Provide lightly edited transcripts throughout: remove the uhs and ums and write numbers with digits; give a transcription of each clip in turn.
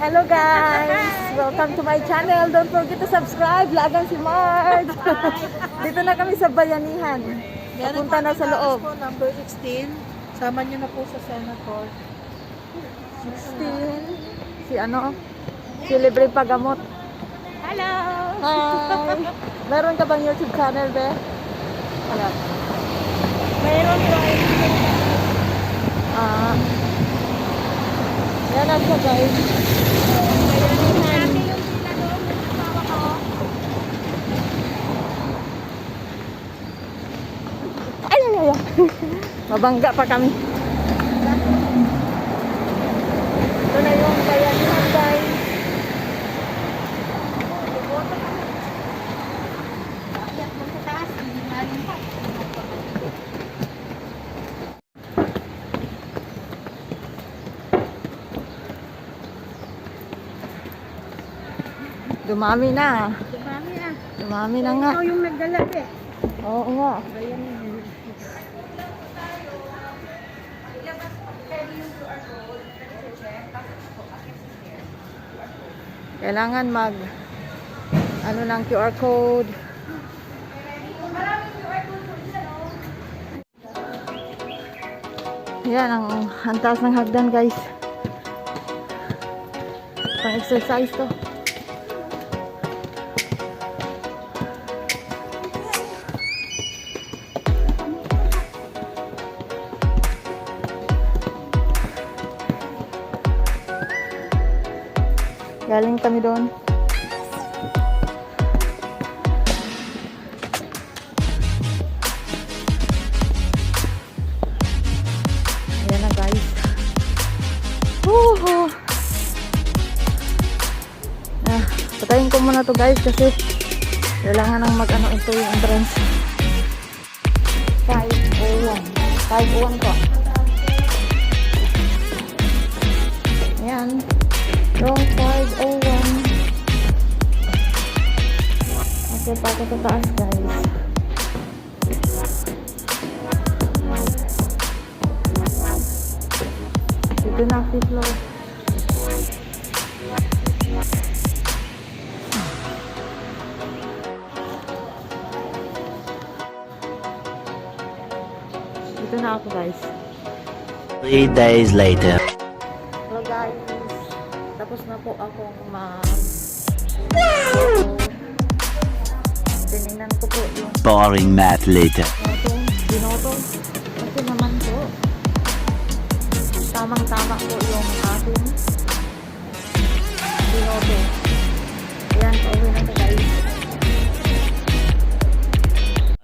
Hello guys! Welcome to my channel. Don't forget to subscribe. Lagang si Marge. Dito na kami sa Bayanihan. Papunta na sa loob. Po, number 16. Sama niyo na po sa Senator. 16. Si ano? Si Libre Pagamot. Hello! Hi! Meron ka bang YouTube channel, be? Wala. Mayroon po ay Yan na siya guys. Ay, ay, ay. Mabangga pa kami. Ito na yung Bayanihan guys. Dumami na. dumami ah. Dumami na nga. Ikaw yung nagdala eh. Oo nga. Ayan. Kailangan ano ng QR code. Yan ang taas ng hagdan guys. Pang exercise to. Galing kami doon. Ayan na guys. Woohoo! Patayin ko muna to guys kasi kailangan nang mag-ano ito yung entrance. 501. 501 ko. Ayan. Yung 501. Okay, pa ako sa taas guys. Dito na si floor. Dito na ako guys. 3 days later. Hello guys. Tapos na po akong tinignan ko po yung Boring math later. binoto. Kasi naman po tamang-tama po yung aking binoto. Ayan, pauwi na ito guys.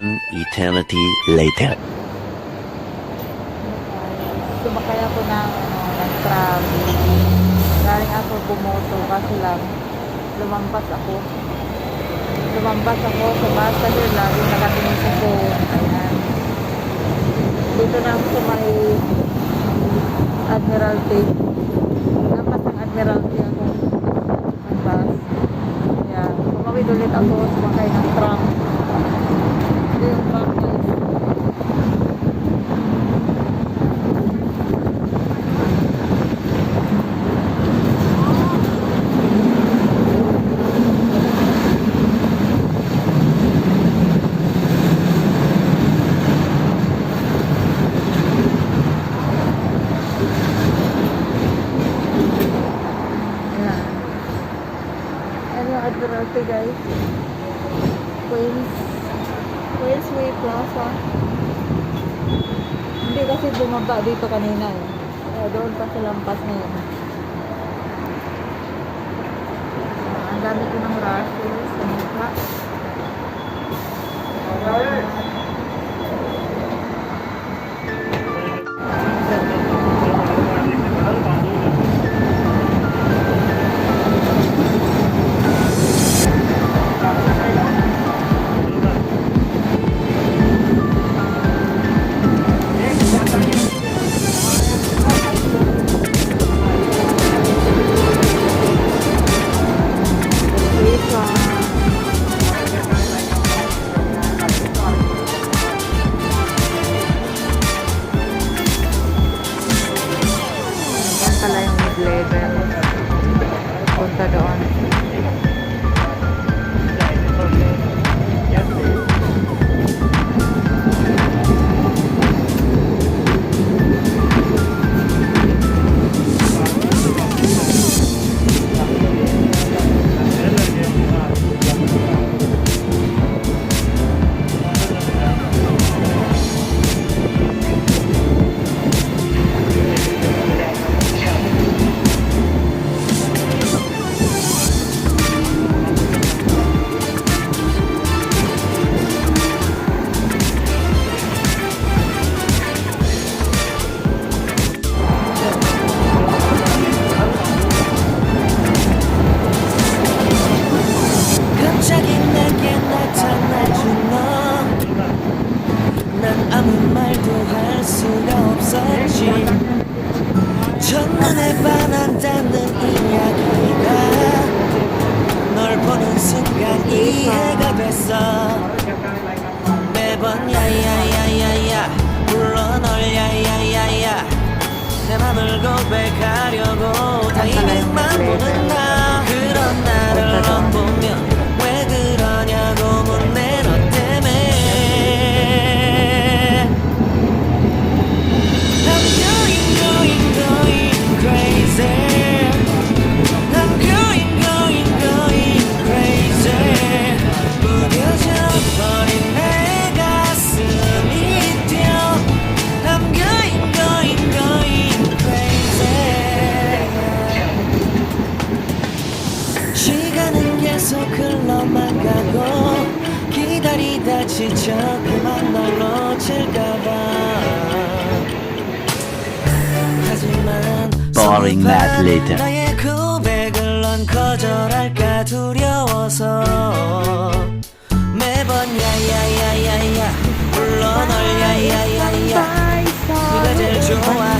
An eternity later. Sumakay ako ng tram. Galing ako bumoto kasi lang lumampas ako sa bus kasi lagi nakatingin sa phone. Ayan. Dito na ako sa may Admiralty. Lampas ng Admiralty ako ng bus. Ayan. Tumawid ulit ako sumakay ng tram. Ito yung tram guys. Admiralty guys. Queensway Plaza. Hindi kasi bumaba dito kanina eh. Kaya doon pa sa lampas na yun. Ang dami ko ng rashes sa mukha. Wait lang. papunta doon. 갑자기 내게 나타나준 너, 난 아무 말도 할 수가 없었지. 첫눈에 반한다는 이야기가 널 보는 순간 이해가 됐어. 매번 야야야야야 불러 널 야야야야 내 맘을 고백하려고 타이밍만 보는 나. 그런 나를 넌 보면 왜 그러냐고 묻네. 너 때문에 I'm going crazy. I'm going crazy. 무뎌져 버린 내 가슴이 뛰어. I'm going crazy. 시간은 계속 흘러만 가고 기다리다 지쳐 그만 널 놓칠까봐. 하지만 Boring math later. 나의 고백을 넌 거절할까 두려워서 매번 야야야야야 불러 널 야야야야 네가 제일 좋아